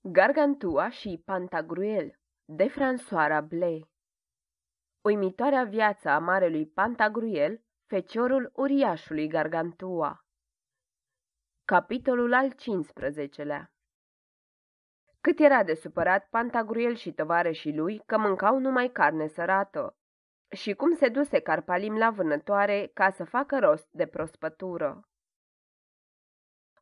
Gargantua și Pantagruel de François Rabelais. Uimitoarea viață a marelui Pantagruel, feciorul uriașului Gargantua. Capitolul al 15-lea. Cât era de supărat Pantagruel și tovarășii lui că mâncau numai carne sărată, și cum se duse Carpalim la vânătoare ca să facă rost de prospătură.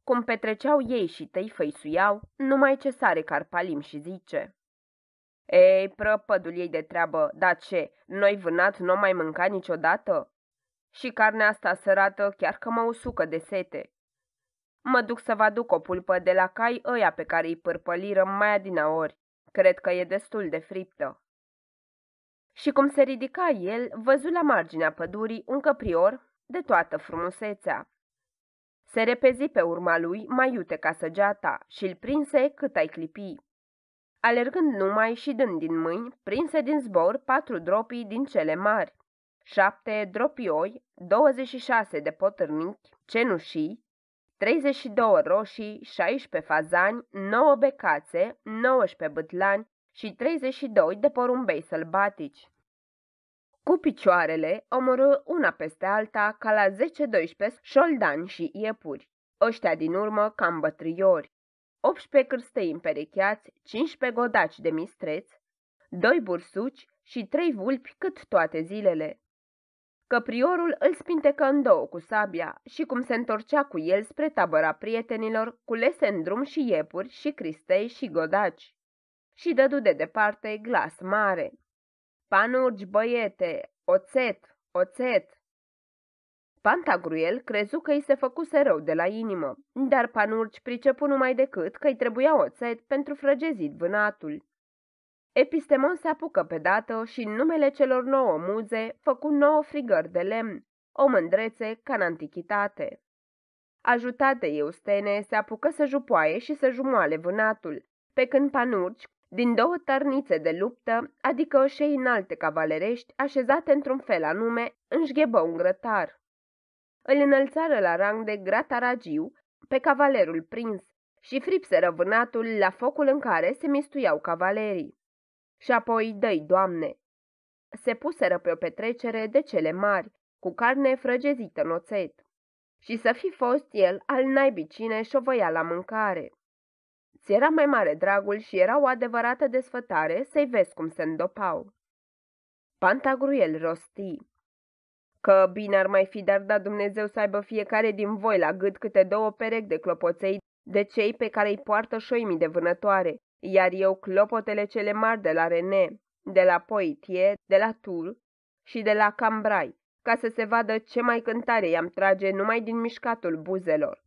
Cum petreceau ei și tăi făisuiau, numai ce sare Carpalim și zice: „Ei, prăpădul ei de treabă, dar ce, noi vânat nu mai mânca niciodată? Și carnea asta sărată chiar că mă usucă de sete. Mă duc să vă aduc o pulpă de la cai ăia pe care îi pârpăliră mai adinaori. Cred că e destul de friptă.” Și cum se ridica el, văzu la marginea pădurii un căprior de toată frumusețea. Se repezi pe urma lui mai iute ca săgeata și-l prinse cât ai clipi. Alergând numai și dând din mâini, prinse din zbor 4 dropii din cele mari, 7 dropioi, 26 de potârnichi, cenușii, 32 roșii, 16 fazani, 9 becațe, 19 bâtlani și 32 de porumbei sălbatici. Cu picioarele omorâ una peste alta ca la 10-12 șoldani și iepuri, ăștia din urmă cam bătriori, 18 cârstei împerecheați, 15 godaci de mistreți, 2 bursuci și 3 vulpi cât toate zilele. Căpriorul îl spintecă în două cu sabia și cum se întorcea cu el spre tabăra prietenilor, culese în drum și iepuri și cristei și godaci. Și dădu de departe glas mare: „Panurgi, băiete, oțet, oțet!” Pantagruel crezu că îi se făcuse rău de la inimă, dar Panurgi pricepu numai decât că îi trebuia oțet pentru frăgezit vânatul. Epistemon se apucă pe dată și în numele celor 9 muze făcu 9 frigări de lemn, o mândrețe ca în antichitate. Ajutat de Eustene, se apucă să jupoaie și să jumoale vânatul, pe când Panurgi, din 2 tărnițe de luptă, adică oșei înalte cavalerești, așezate într-un fel anume, înșghebă un grătar. Îl înălțară la rang de grataragiu pe cavalerul prins și fripseră vânatul la focul în care se mistuiau cavalerii. Și apoi, dă-i Doamne, se puseră pe o petrecere de cele mari, cu carne frăgezită în oțet. Și să fi fost el al naibii cine șovăia la mâncare. Ți era mai mare dragul și era o adevărată desfătare să-i vezi cum se îndopau. Pantagruel rosti: „Că bine ar mai fi de-ar da Dumnezeu să aibă fiecare din voi la gât câte 2 perechi de clopoței de cei pe care îi poartă șoimii de vânătoare, iar eu clopotele cele mari de la René, de la Poitiers, de la Tours și de la Cambrai, ca să se vadă ce mai cântare i-am trage numai din mișcatul buzelor.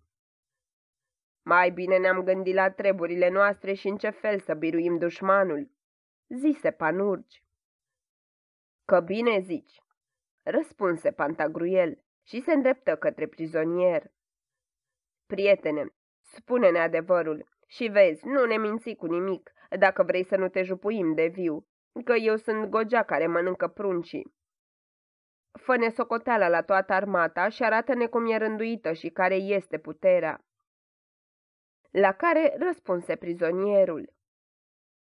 Mai bine ne-am gândit la treburile noastre și în ce fel să biruim dușmanul,” zise Panurgi. „Că bine zici,” răspunse Pantagruel și se îndreptă către prizonier. „Prietene, spune-ne adevărul și vezi, nu ne minți cu nimic, dacă vrei să nu te jupuim de viu, că eu sunt gogea care mănâncă pruncii. Fă-ne socoteala la toată armata și arată-ne cum e rânduită și care este puterea.” La care răspunse prizonierul: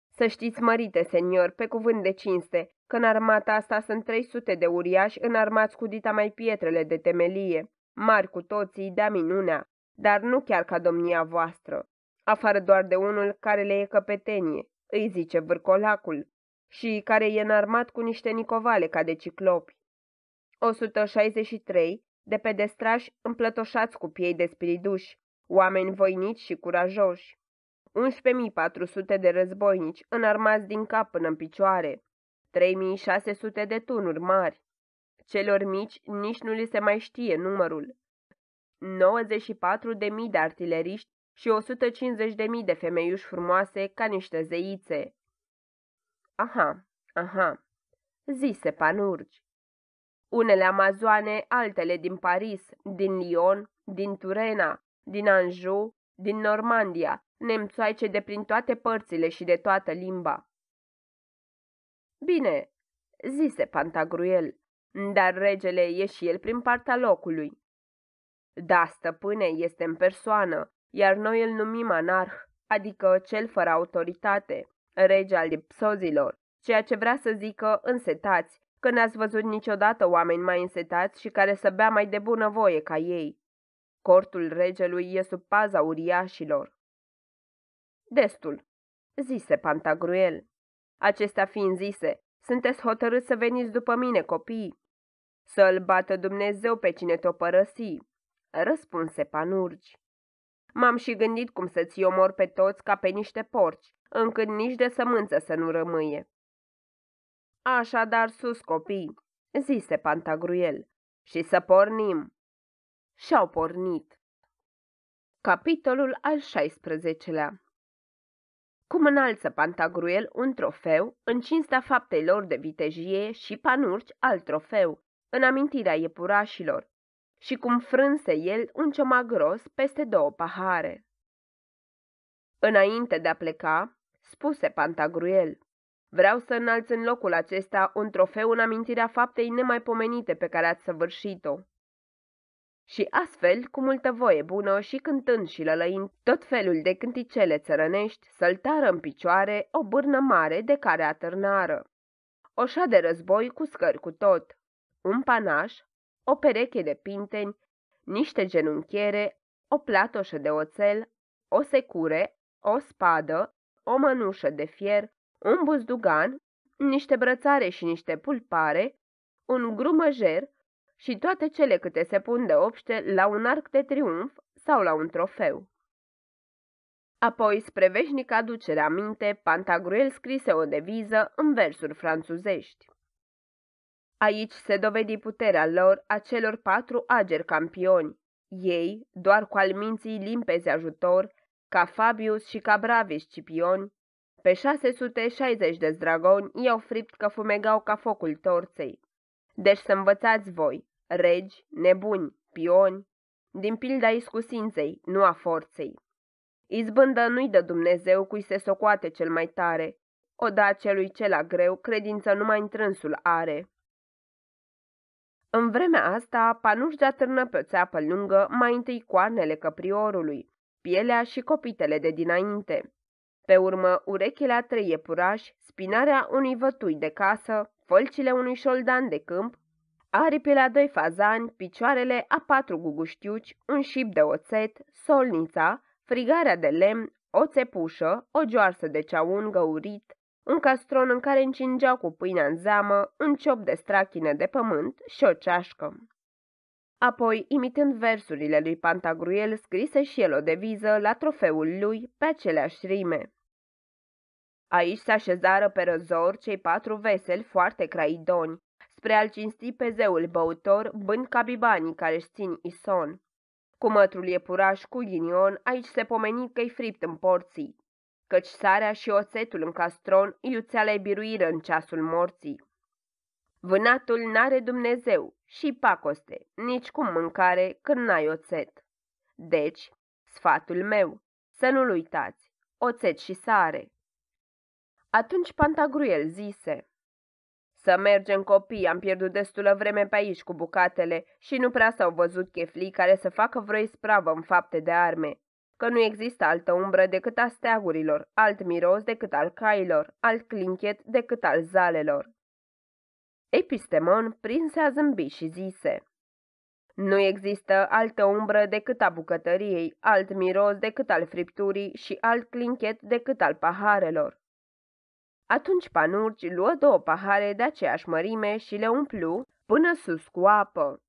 „Să știți, mărite senior, pe cuvânt de cinste, că în armata asta sunt 300 de uriași înarmați cu dita mai pietrele de temelie, mari cu toții, de-a minunea, dar nu chiar ca domnia voastră, afară doar de unul care le e căpetenie, îi zice Vârcolacul, și care e înarmat cu niște nicovale ca de ciclopi. 163 de pedestrași împlătoșați cu piei de spiriduși, oameni voinici și curajoși, 11.400 de războinici înarmați din cap până în picioare, 3.600 de tunuri mari. Celor mici nici nu li se mai știe numărul, 94.000 de artileriști și 150.000 de femeiuși frumoase ca niște zeițe.” „Aha, aha,” zise Panurgi. „Unele amazoane, altele din Paris, din Lyon, din Turena, din Anjou, din Normandia, nemțoaice de prin toate părțile și de toată limba.” „Bine,” zise Pantagruel, „dar regele e și el prin partea locului.” „Da, stăpâne, este în persoană, iar noi îl numim anarh, adică cel fără autoritate, rege al dipsozilor, ceea ce vrea să zică însetați, că n-ați văzut niciodată oameni mai însetați și care să bea mai de bunăvoie ca ei. Cortul regelui e sub paza uriașilor. Destul, zise Pantagruel. Acestea fiind zise, sunteți hotărâți să veniți după mine, copii. Să-l bată Dumnezeu pe cine te-o părăsi, răspunse Panurgi. M-am și gândit cum să-ți omor pe toți ca pe niște porci, încât nici de sămânță să nu rămâie. Așadar sus, copii, zise Pantagruel, și să pornim. Și-au pornit. Capitolul al 16-lea. Cum înalță Pantagruel un trofeu în cinstea faptei lor de vitejie și Panurgi alt trofeu, în amintirea iepurașilor, și cum frânse el un ciomag gros peste 2 pahare. Înainte de a pleca, spuse Pantagruel, vreau să înalț în locul acesta un trofeu în amintirea faptei nemaipomenite pe care ați săvârșit-o. Și astfel, cu multă voie bună și cântând și lălăind tot felul de cânticele țărănești, săltară în picioare o bârnă mare de care atârnară, o șa de război cu scări cu tot, un panaș, o pereche de pinteni, niște genunchiere, o platoșă de oțel, o secure, o spadă, o mănușă de fier, un buzdugan, niște brățare și niște pulpare, un grumăjer și toate cele câte se pun de obște la un arc de triumf sau la un trofeu. Apoi, spre veșnică aducere aminte, Pantagruel scrise o deviză în versuri franțuzești. Aici se dovedi puterea lor a celor 4 ageri campioni. Ei, doar cu al minții limpezi ajutor, ca Fabius și ca bravi Scipioni, pe 660 de zdragoni i-au fript că fumegau ca focul torței. Deci să învățați voi, regi, nebuni, pioni, din pilda iscusinței, nu a forței. Izbândă nu-i dă Dumnezeu cui se socoate cel mai tare, o da celui cel greu, credință numai întrânsul are. În vremea asta, Panurgi atârnă pe o țeapă lungă mai întâi coarnele căpriorului, pielea și copitele de dinainte. Pe urmă, urechile a 3 iepurași, spinarea unui vătui de casă, fălcile unui șoldan de câmp, aripile a 2 fazani, picioarele a 4 guguștiuci, un șip de oțet, solnița, frigarea de lemn, o țepușă, o joarsă de ceaun găurit, un castron în care încingeau cu pâinea în zeamă, un ciop de strachină de pământ și o ceașcă. Apoi, imitând versurile lui Pantagruel, scrise și el o deviză la trofeul lui pe aceleași rime. Aici se așezară pe răzor cei 4 veseli foarte craidoni, spre a-l cinsti pe zeul băutor, bând ca bibanii care-și țin ison. Cu mătrul iepuraș cu ghinion, aici se pomeni că-i fript în porții, căci sarea și oțetul în castron iuțeala-i biruiră în ceasul morții. Vânatul n-are Dumnezeu și pacoste, nici cum mâncare când n-ai oțet. Deci, sfatul meu, să nu-l uitați, oțet și sare. Atunci Pantagruel zise, să mergem, copii, am pierdut destulă vreme pe aici cu bucatele și nu prea s-au văzut cheflii care să facă vreo ispravă în fapte de arme, că nu există altă umbră decât a steagurilor, alt miros decât al cailor, alt clinchet decât al zalelor. Epistemon prinse a zâmbi și zise, nu există altă umbră decât a bucătăriei, alt miros decât al fripturii și alt clinchet decât al paharelor. Atunci Panurgi luă 2 pahare de aceeași mărime și le umplu până sus cu apă.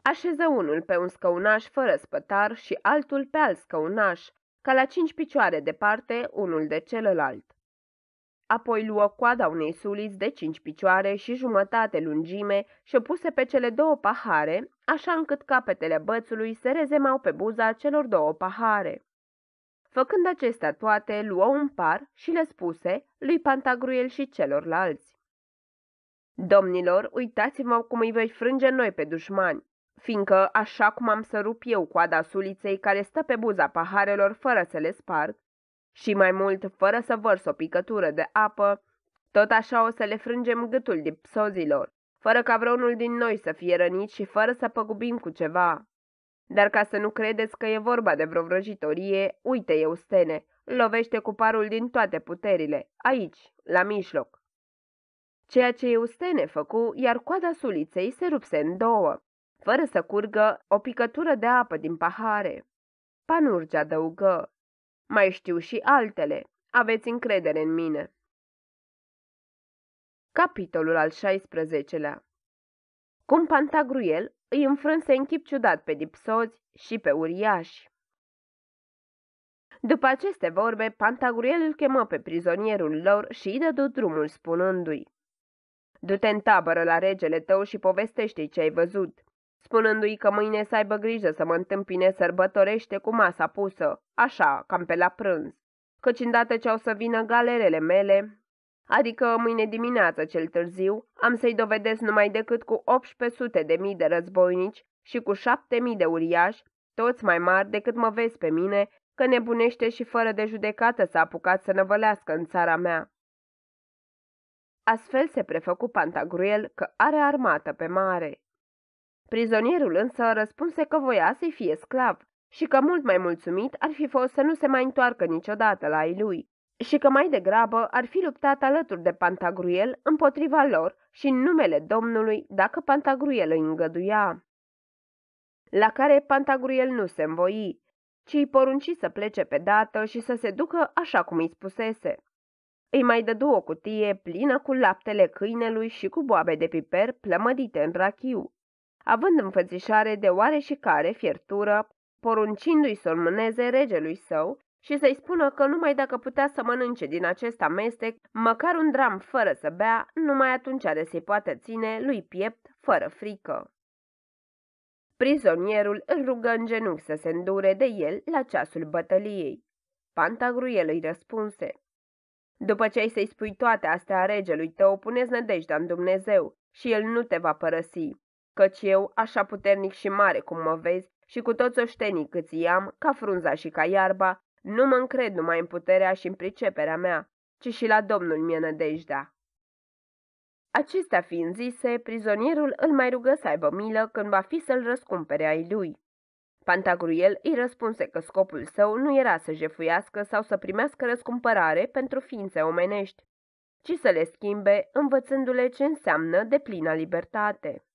Așeză unul pe un scăunaș fără spătar și altul pe alt scăunaș, ca la 5 picioare departe unul de celălalt. Apoi luă coada unei suliți de 5 picioare și jumătate lungime și o puse pe cele 2 pahare, așa încât capetele bățului se rezemau pe buza celor 2 pahare. Făcând acestea toate, luă un par și le spuse lui Pantagruel și celorlalți. Domnilor, uitați-vă cum îi voi frânge noi pe dușmani, fiindcă, așa cum am să rup eu coada suliței care stă pe buza paharelor fără să le sparg, și mai mult fără să vărs o picătură de apă, tot așa o să le frângem gâtul dipsozilor, fără ca vreunul din noi să fie rănit și fără să păgubim cu ceva. Dar ca să nu credeți că e vorba de vreo vrăjitorie, uite, Eustene, lovește cu parul din toate puterile, aici, la mijloc. Ceea ce Eustene făcu, iar coada suliței se rupse în două, fără să curgă o picătură de apă din pahare. Panurge adăugă: mai știu și altele, aveți încredere în mine. Capitolul al 16-lea. Cum Pantagruel îi înfrânse în chip ciudat pe dipsoți și pe uriași. După aceste vorbe, Pantagruel îl chemă pe prizonierul lor și îi dădu drumul spunându-i: du-te în tabără la regele tău și povestește-i ce ai văzut, spunându-i că mâine să aibă grijă să mă întâmpine sărbătorește cu masa pusă, așa, cam pe la prânz, căci îndată ce au să vină galerele mele, adică mâine dimineață cel târziu, am să-i dovedesc numai decât cu 800.000 de războinici și cu 7.000 de uriași, toți mai mari decât mă vezi pe mine, că nebunește și fără de judecată s-a apucat să năvălească în țara mea. Astfel se prefăcu Pantagruel că are armată pe mare. Prizonierul însă răspunse că voia să-i fie sclav și că mult mai mulțumit ar fi fost să nu se mai întoarcă niciodată la ei lui și că mai degrabă ar fi luptat alături de Pantagruel împotriva lor și în numele Domnului dacă Pantagruel îi îngăduia. La care Pantagruel nu se învoi, ci îi porunci să plece pe dată și să se ducă așa cum îi spusese. Îi mai dădu o cutie plină cu laptele câinelui și cu boabe de piper plămădite în rachiu, având înfățișare de oare și care fiertură, poruncindu-i să-l mâneze regelui său și să-i spună că numai dacă putea să mănânce din acest amestec, măcar un dram fără să bea, numai atunci are să-i poată ține lui piept fără frică. Prizonierul îl rugă în genunchi să se îndure de el la ceasul bătăliei. Pantagruel îi răspunse: după ce ai să-i spui toate astea regelui tău, puneți nădejdea în Dumnezeu și el nu te va părăsi, căci eu, așa puternic și mare cum mă vezi, și cu toți oștenii câți i-am, ca frunza și ca iarba, nu mă încred numai în puterea și în priceperea mea, ci și la Domnul mi-e nădejdea. Acestea fiind zise, prizonierul îl mai rugă să aibă milă când va fi să-l răscumpere ai lui. Pantagruel îi răspunse că scopul său nu era să jefuiască sau să primească răscumpărare pentru ființe omenești, ci să le schimbe, învățându-le ce înseamnă deplina libertate.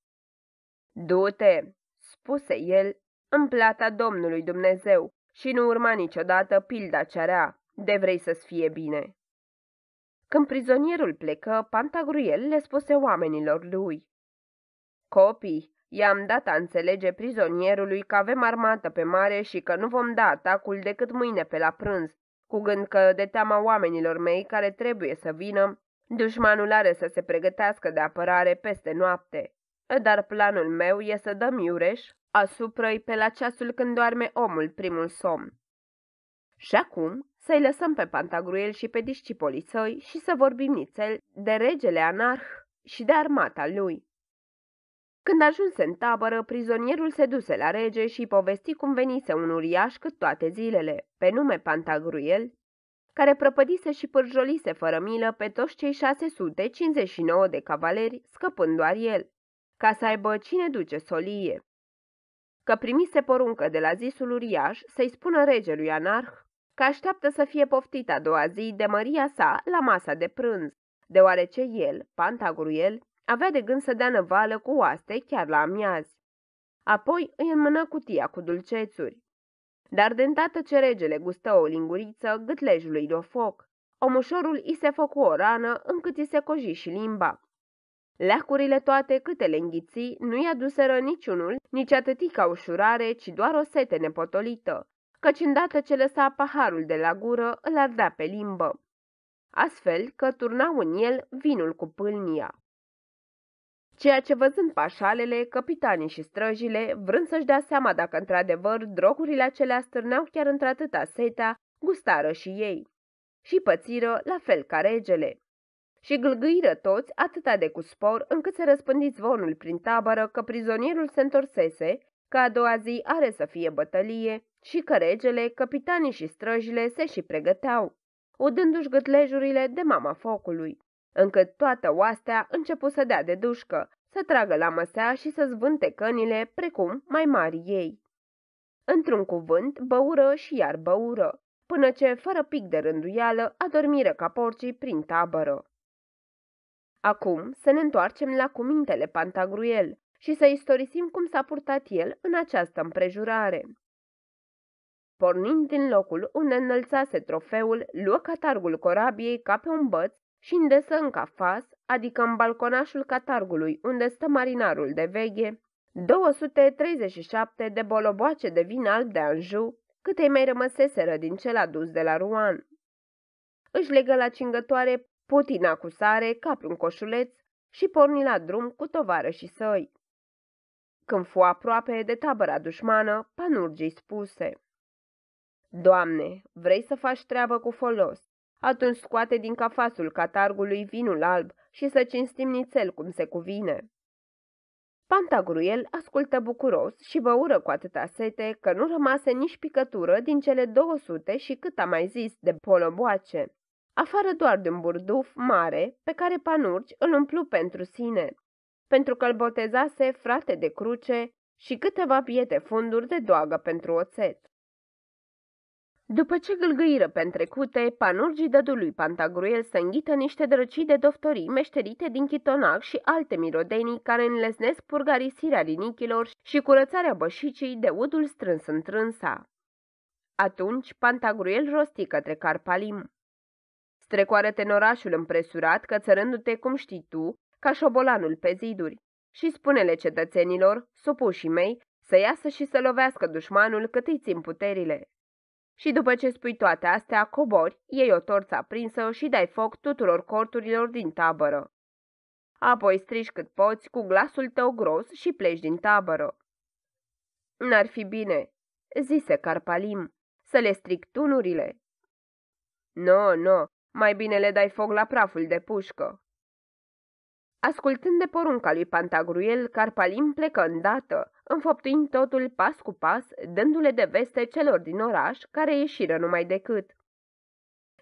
Du-te, spuse el, în plata Domnului Dumnezeu și nu urma niciodată pilda cea rea, de vrei să-ți fie bine. Când prizonierul plecă, Pantagruel le spuse oamenilor lui: copii, i-am dat a înțelege prizonierului că avem armată pe mare și că nu vom da atacul decât mâine pe la prânz, cu gând că, de teama oamenilor mei care trebuie să vină, dușmanul are să se pregătească de apărare peste noapte. Dar planul meu e să dăm iureș asupra-i pe la ceasul când doarme omul primul somn. Și acum să-i lăsăm pe Pantagruel și pe discipolii săi și să vorbim nițel de regele Anarh și de armata lui. Când ajunse în tabără, prizonierul se duse la rege și îi povesti cum venise un uriaș cât toate zilele, pe nume Pantagruel, care prăpădise și pârjolise fără milă pe toți cei 659 de cavaleri, scăpând doar el, ca să aibă cine duce solie. Că primise poruncă de la zisul uriaș să-i spună regelui Anarh că așteaptă să fie poftit a doua zi de măria sa la masa de prânz, deoarece el, Pantagruel, avea de gând să dea năvală cu oaste chiar la amiazi. Apoi îi înmână cutia cu dulcețuri. Dar de îndată ce regele gustă o linguriță, gâtlejului de foc, omușorul i se făcu o rană încât i se coji și limba. Leacurile toate câte le înghiți nu-i aduseră niciunul, nici atâti ca ușurare, ci doar o sete nepotolită, căci îndată ce lăsa paharul de la gură, îl ardea pe limbă. Astfel că turnau în el vinul cu pâlnia. Ceea ce văzând pașalele, capitanii și străjile, vrând să-și dea seama dacă într-adevăr drogurile acelea stârneau chiar într-atâta setea, gustară și ei. Și pățiră la fel ca regele. Și gâlgâiră toți atâta de cu spor, încât se răspândi zvonul prin tabără că prizonierul se întorsese, că a doua zi are să fie bătălie și că regele, capitanii și străjile se și pregăteau, udându-și gâtlejurile de mama focului, încât toată oastea începu să dea de dușcă, să tragă la măsea și să zvânte cănile precum mai mari ei. Într-un cuvânt, băură și iar băură, până ce, fără pic de rânduială, adormiră ca porcii prin tabără. Acum să ne întoarcem la cumintele Pantagruel și să istorisim cum s-a purtat el în această împrejurare. Pornind din locul unde înălțase trofeul, luă catargul corabiei ca pe un băț și îndesă în cafas, adică în balconașul catargului unde stă marinarul de veghe, 237 de boloboace de vin alb de Anjou, cât îi mai rămăseseră din cel adus de la Rouen. Își legă la cingătoare putina cu sare ca pe un coșuleț și porni la drum cu tovarășii săi. Când fu aproape de tabăra dușmană, Panurgii spuse: Doamne, vrei să faci treabă cu folos? Atunci scoate din cafasul catargului vinul alb și să cinstim nițel cum se cuvine. Pantagruel ascultă bucuros și băură cu atâta sete că nu rămase nici picătură din cele 200 și cât am mai zis de poloboace, afară doar de un burduf mare pe care Panurgi îl umplu pentru sine, pentru că îl botezase frate de cruce și câteva biete funduri de doagă pentru oțet. După ce gâlgâiră pe-ntrecute, Panurgii dădu lui Pantagruel să înghită niște drăcii de doftorii meșterite din chitonac și alte mirodenii care înlesnesc purgarisirea rinichilor și curățarea bășicii de udul strâns în trânsa. Atunci Pantagruel rosti către Carpalim: Strecoară-te în orașul împresurat, cățărându-te, cum știi tu, ca șobolanul pe ziduri, și spune-le cetățenilor, supușii mei, să iasă și să lovească dușmanul cât îi țin puterile. Și după ce spui toate astea, cobori, iei o torță aprinsă și dai foc tuturor corturilor din tabără. Apoi strigi cât poți cu glasul tău gros și pleci din tabără. N-ar fi bine, zise Carpalim, să le stric tunurile. No, mai bine le dai foc la praful de pușcă. Ascultând de porunca lui Pantagruel, Carpalim plecă îndată, înfăptuind totul pas cu pas, dându-le de veste celor din oraș, care ieșiră numai decât.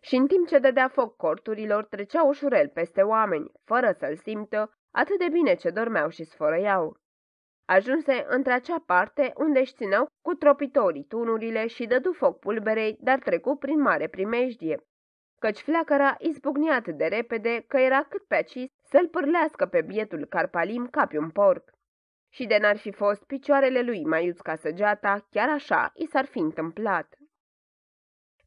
Și în timp ce dădea foc corturilor, trecea ușurel peste oameni, fără să-l simtă, atât de bine ce dormeau și sfărăiau. Ajunse între acea parte unde își țineau cu tropitorii tunurile și dădu foc pulberei, dar trecu prin mare primejdie, căci fleacăra izbucni atât de repede că era cât pe aci să-l pârlească pe bietul Carpalim ca pe un porc. Și de n-ar fi fost picioarele lui maiuți ca săgeata, chiar așa i s-ar fi întâmplat.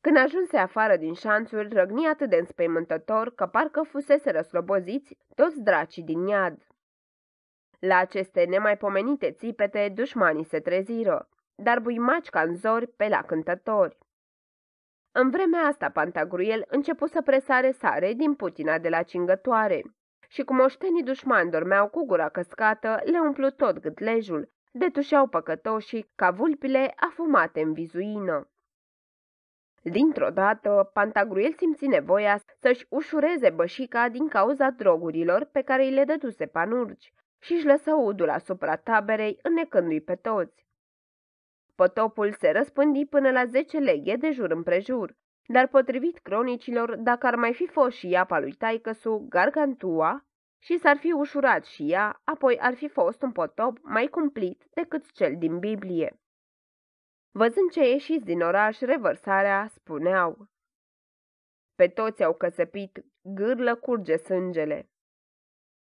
Când ajunse afară din șanțuri, răgni atât de înspăimântător că parcă fusese răsloboziți toți dracii din iad. La aceste nemaipomenite țipete, dușmanii se treziră, dar buimaci ca zori pe la cântători. În vremea asta Pantagruel începu să presare sare din putina de la cingătoare și cum oștenii dușmani dormeau cu gura căscată, le umplu tot gâtlejul, detușeau păcătoșii ca vulpile afumate în vizuină. Dintr-o dată, Pantagruel simți nevoia să-și ușureze bășica din cauza drogurilor pe care îi le dăduse Panurgi și își lăsă udul asupra taberei, înnecându-i pe toți. Potopul se răspândi până la 10 leghe de jur împrejur, dar potrivit cronicilor, dacă ar mai fi fost și iapa lui taicăsu, Gargantua, și s-ar fi ușurat și ea, apoi ar fi fost un potop mai cumplit decât cel din Biblie. Văzând ce ieșiți din oraș, revărsarea, spuneau: Pe toți au căsăpit, gârlă curge sângele.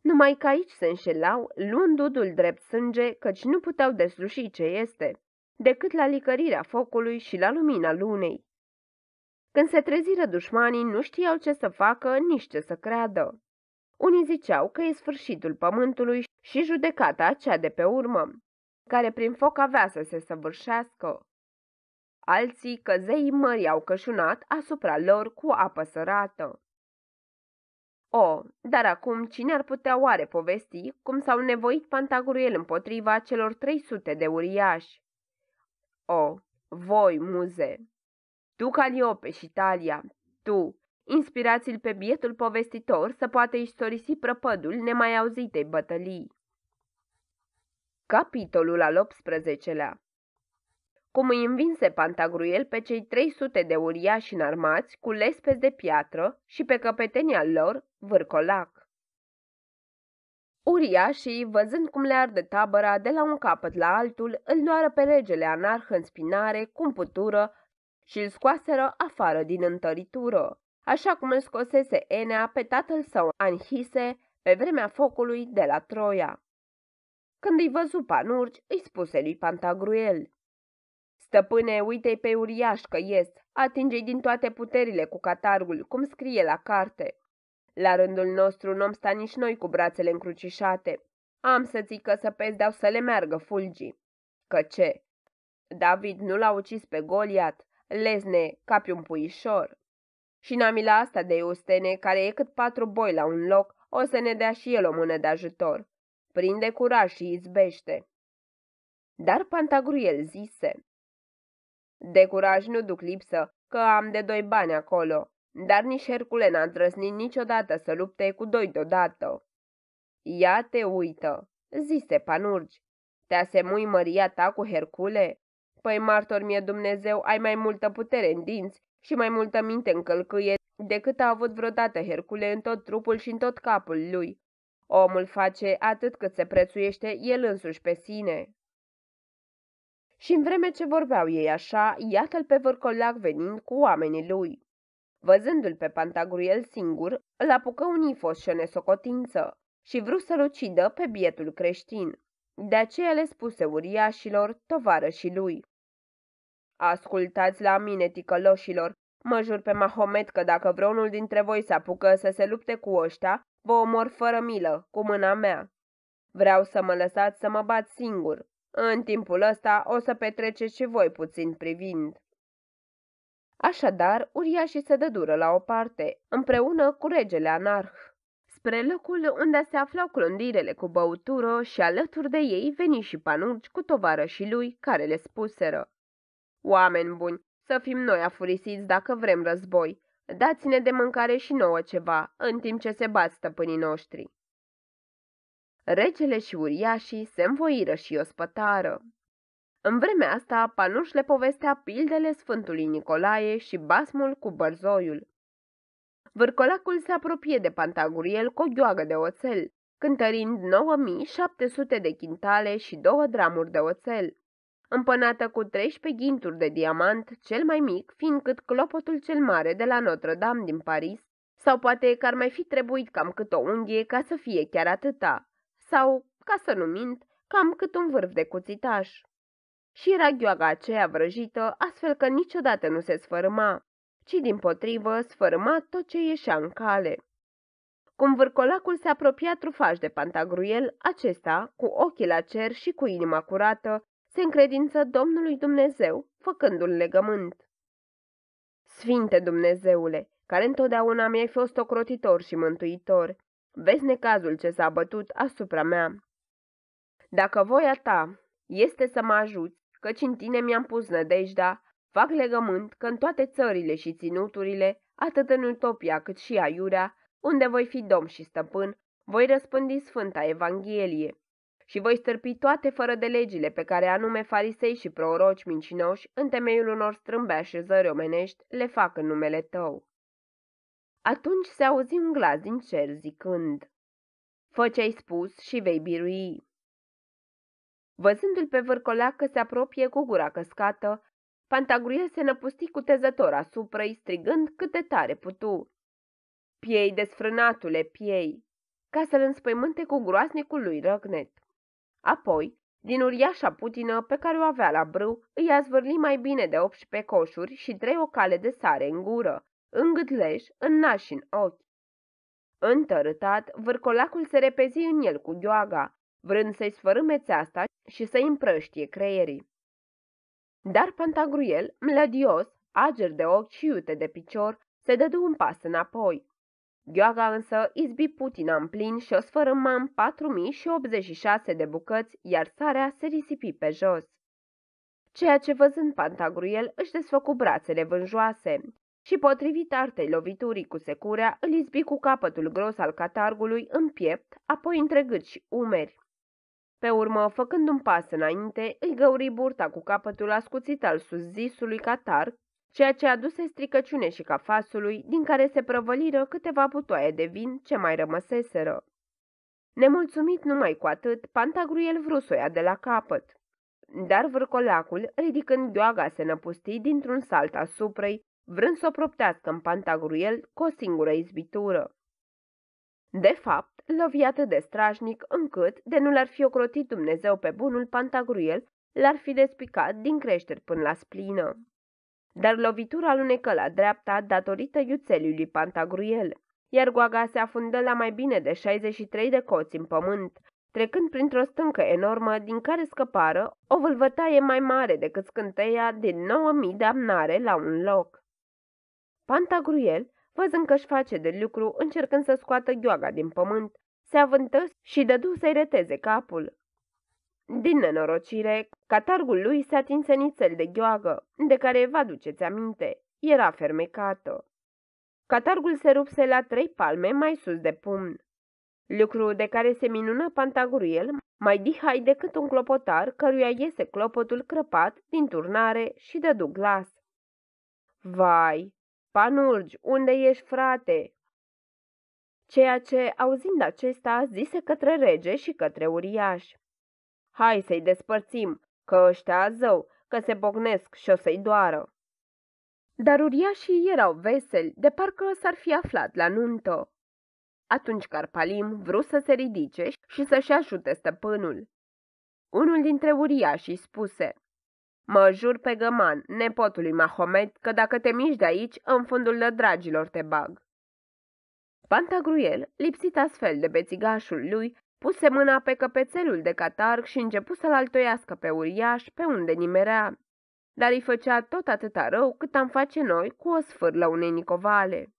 Numai că aici se înșelau, luând dudul drept sânge, căci nu puteau desluși ce este, decât la licărirea focului și la lumina lunei. Când se treziră dușmanii, nu știau ce să facă, nici ce să creadă. Unii ziceau că e sfârșitul pământului și judecata cea de pe urmă, care prin foc avea să se săvârșească. Alții că zeii mării au cășunat asupra lor cu apă sărată. O, dar acum cine ar putea oare povesti cum s-au nevoit Pantagruel împotriva celor 300 de uriași? O, voi, muze! Tu, Caliope și Talia, tu, inspirați-l pe bietul povestitor să poată istorisi prăpădul nemai auzitei bătălii. Capitolul al 18-lea. Cum îi învinse Pantagruel pe cei 300 de uriași înarmați cu lespezi de piatră și pe căpetenia lor vârcolac. Uriașii, văzând cum le arde tabăra de la un capăt la altul, îl luară pe regele anarh în spinare, cum putură, și îl scoaseră afară din întăritură, așa cum îl scosese Enea pe tatăl său Anhise pe vremea focului de la Troia. Când îi văzu Panurgi, îi spuse lui Pantagruel: Stăpâne, uite-i pe uriaș că ies, atinge-i din toate puterile cu catargul, cum scrie la carte. La rândul nostru nu-am sta nici noi cu brațele încrucișate. Am să ții că să pezdeau să le meargă fulgii. Că ce? David nu l-a ucis pe Goliat, lezne, capi un puișor. Și Namila asta de Eustene, care e cât 4 boi la un loc, o să ne dea și el o mână de ajutor. Prinde curaj și izbește. Dar Pantagruel zise: De curaj nu duc lipsă, că am de 2 bani acolo, dar nici Hercule n-a îndrăznit niciodată să lupte cu 2 deodată. Ia te uită, zise Panurgi, te asemui măria ta cu Hercule? Păi martor mie Dumnezeu, ai mai multă putere în dinți și mai multă minte în călcâie decât a avut vreodată Hercule în tot trupul și în tot capul lui. Omul face atât cât se prețuiește el însuși pe sine. Și în vreme ce vorbeau ei așa, iată-l pe vârcolac venind cu oamenii lui. Văzându-l pe Pantagruel singur, îl apucă un ifos și o nesocotință și vrut să-l ucidă pe bietul creștin. De aceea le spuse uriașilor, tovarășii lui: Ascultați la mine, ticăloșilor, mă jur pe Mahomet că dacă vreunul dintre voi se apucă să se lupte cu ăștia, vă omor fără milă, cu mâna mea. Vreau să mă lăsați să mă bat singur. În timpul ăsta o să petreceți și voi puțin privind. Așadar, uriașii se dădură la o parte, împreună cu regele anarh, spre locul unde se aflau clondirele cu băutură și alături de ei veni și Panurgi cu tovarășii lui, care le spuseră: Oameni buni, să fim noi afurisiți dacă vrem război. Dați-ne de mâncare și nouă ceva, în timp ce se bat stăpânii noștri. Regele și uriașii se învoiră și o spătară. În vremea asta, Panuș le povestea pildele Sfântului Nicolae și basmul cu bărzoiul. Vârcolacul se apropie de Pantagruel cu o gheoagă de oțel, cântărind 9700 de chintale și 2 dramuri de oțel, împănată cu 13 ghinturi de diamant, cel mai mic fiind cât clopotul cel mare de la Notre-Dame din Paris, sau poate că ar mai fi trebuit cam cât o unghie ca să fie chiar atâta, sau, ca să nu mint, cam cât un vârf de cuțitaș. Și era gheoaga aceea vrăjită, astfel că niciodată nu se sfărâma, ci dimpotrivă sfărâma tot ce ieșea în cale. Cum vârcolacul se apropia trufaș de Pantagruel, acesta, cu ochii la cer și cu inima curată, se încredință Domnului Dumnezeu, făcând un legământ. Sfinte Dumnezeule, care întotdeauna mi-ai fost ocrotitor și mântuitor, vezi necazul ce s-a bătut asupra mea. Dacă voia ta este să mă ajuți, căci în tine mi-am pus nădejdea, fac legământ că în toate țările și ținuturile, atât în Utopia cât și aiurea, unde voi fi domn și stăpân, voi răspândi Sfânta Evanghelie și voi stârpi toate fără de legile pe care anume farisei și proroci mincinoși, în temeiul unor strâmbe așezări omenești, le fac în numele tău. Atunci se auzi un glas din cer zicând: Fă ce-ai spus și vei birui. Văzându-l pe vârcolac că se apropie cu gura căscată, Pantagruel se năpusti cutezător asupra-i, strigând cât de tare putu: Piei, desfrânatule, piei! Ca să-l înspăimânte cu groaznicul lui răgnet. Apoi, din uriașa putină pe care o avea la brâu, îi a zvârli mai bine de 18 coșuri și 3 ocale de sare în gură, în gâtleș, în nas și în ochi. Întărâtat, vârcolacul se repezi în el cu gheoaga, vrând să-i sfărâme țeasta și să-i împrăștie creierii. Dar Pantagruel, mlădios, ager de ochi și iute de picior, se dădu un pas înapoi. Gheoaga însă izbi putina în plin și o sfărâma în 4086 de bucăți, iar sarea se risipi pe jos. Ceea ce văzând Pantagruel își desfăcu brațele vânjoase și, potrivit artei loviturii cu securea, îl izbi cu capătul gros al catargului în piept, apoi între gât și umeri. Pe urmă, făcând un pas înainte, îi găuri burta cu capătul ascuțit al sus-zisului catarg, ceea ce aduse stricăciune și cafasului, din care se prăvăliră câteva butoaie de vin ce mai rămăseseră. Nemulțumit numai cu atât, Pantagruel vrut să o ia de la capăt. Dar vârcolacul, ridicând gheoaga, se năpusti dintr-un salt asupra-i, vrând să o proptească în Pantagruel cu o singură izbitură. De fapt, lovia atât de strașnic încât, de nu l-ar fi ocrotit Dumnezeu pe bunul Pantagruel, l-ar fi despicat din creșteri până la splină. Dar lovitura alunecă la dreapta datorită iuțeliului lui Pantagruel, iar goaga se afundă la mai bine de 63 de coți în pământ, trecând printr-o stâncă enormă din care scăpară o vâlvătaie mai mare decât scânteia de 9000 de amnare la un loc. Pantagruel, văzând că-și face de lucru, încercând să scoată gheoaga din pământ, se avântă și dădu să-i reteze capul. Din nenorocire, catargul lui se atinse nițel de gheoagă, de care vă aduceți aminte, era fermecată. Catargul se rupse la 3 palme mai sus de pumn. Lucru de care se minună Pantagruel mai dihai decât un clopotar căruia iese clopotul crăpat din turnare și dădu glas. Vai, Panurgi, unde ești, frate? Ceea ce, auzind acesta, zise către rege și către uriaș. Hai să-i despărțim, că ăștia zău, că se pocnesc și o să-i doară. Dar uriașii erau veseli, de parcă s-ar fi aflat la nuntă. Atunci Carpalim vrut să se ridice și să-și ajute stăpânul. Unul dintre uriașii spuse, mă jur pe Găman, nepotul lui Mahomet, că dacă te miști de aici, în fundul lădragilor te bag. Pantagruel, lipsit astfel de bețigașul lui, puse mâna pe căpețelul de catarg și începu să-l altoiască pe uriaș pe unde nimerea, dar îi făcea tot atâta rău cât am face noi cu o sfârlă unei nicovale.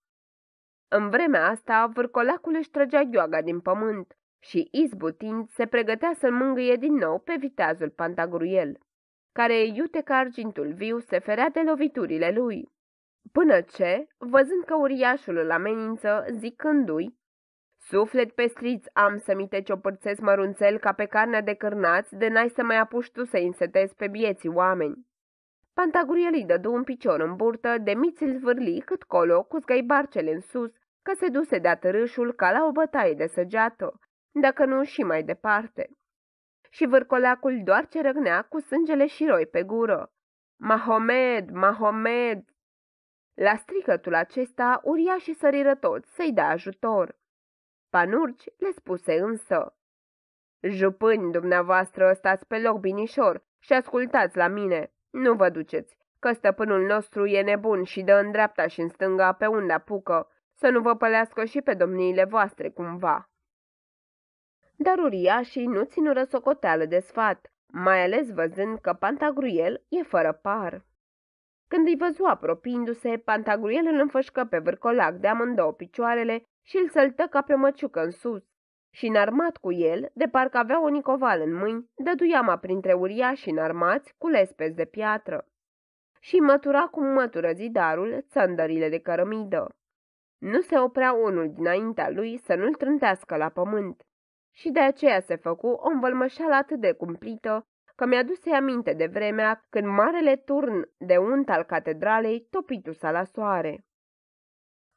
În vremea asta, vârcolacul își trăgea gheoaga din pământ și, izbutind, se pregătea să-l mângâie din nou pe viteazul Pantagruel, care, iute ca argintul viu, se ferea de loviturile lui. Până ce, văzând că uriașul îl amenință, zicându-i, suflet pestriț am să mi te ciopărțesc mărunțel ca pe carnea de cârnați, de n-ai să mai apuci tu să însetezi pe bieții oameni. Pantagruel îi dădu un picior în burtă, de miți îl zvârli cât colo, cu zgăibarcele în sus, că se duse de-a târâșul ca la o bătaie de săgeată, dacă nu și mai departe. Și vârcoleacul doar ce răgnea cu sângele șiroi pe gură. Mahomed, Mahomed! La strigătul acesta, uriașii săriră toți să-i dea ajutor. Panurgi le spuse însă, jupâni, dumneavoastră, stați pe loc binișor și ascultați la mine, nu vă duceți, că stăpânul nostru e nebun și dă în dreapta și în stânga pe unde apucă, să nu vă pălească și pe domniile voastre cumva. Dar uriașii nu ținură socoteală de sfat, mai ales văzând că Pantagruel e fără par. Când îi văzu apropiindu-se, Pantagruel îl înfășcă pe vârcolac de amândouă picioarele și îl săltă ca pe măciucă în sus. Și înarmat cu el, de parcă avea o nicovală în mâini, dădu iama printre uriași înarmați cu lespezi de piatră. Și mătura cum mătură zidarul țăndările de cărămidă. Nu se oprea unul dinaintea lui să nu-l trântească la pământ. Și de aceea se făcu o învălmășeală atât de cumplită, că mi-aduse aminte de vremea când marele turn de unt al catedralei topitu-s la soare.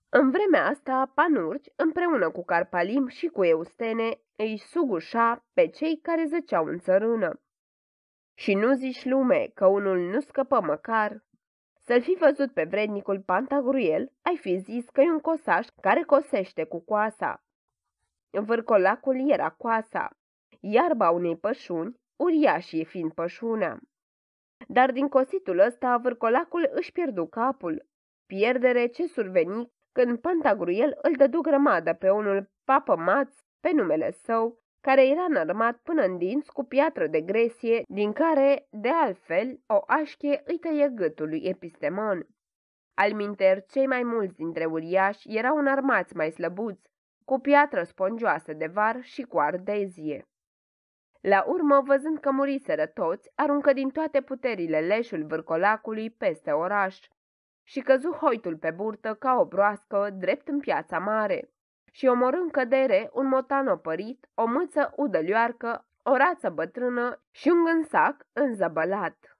În vremea asta, Panurgi, împreună cu Carpalim și cu Eustene, îi sugușa pe cei care zăceau în țărână. Și nu zici lume că unul nu scăpă măcar. Să-l fi văzut pe vrednicul Pantagruel, ai fi zis că e un cosaș care cosește cu coasa. Vârcolacul era coasa, iarba unei pășuni, uriașii fiind pășunea. Dar din cositul ăsta, vârcolacul își pierdu capul, pierdere ce surveni când Pantagruel îl dădu grămadă pe unul papămaț pe numele său, care era înarmat până în dinți cu piatră de gresie, din care, de altfel, o așchie îi tăie gâtul lui Epistemon. Alminter, cei mai mulți dintre uriași erau înarmați mai slăbuți, cu piatră spongioasă de var și cu ardezie. La urmă, văzând că muriseră toți, aruncă din toate puterile leșul vârcolacului peste oraș și căzu hoitul pe burtă ca o broască drept în piața mare și omorâ în cădere un motan opărit, o mâță udălioarcă, o rață bătrână și un gânsac înzăbălat.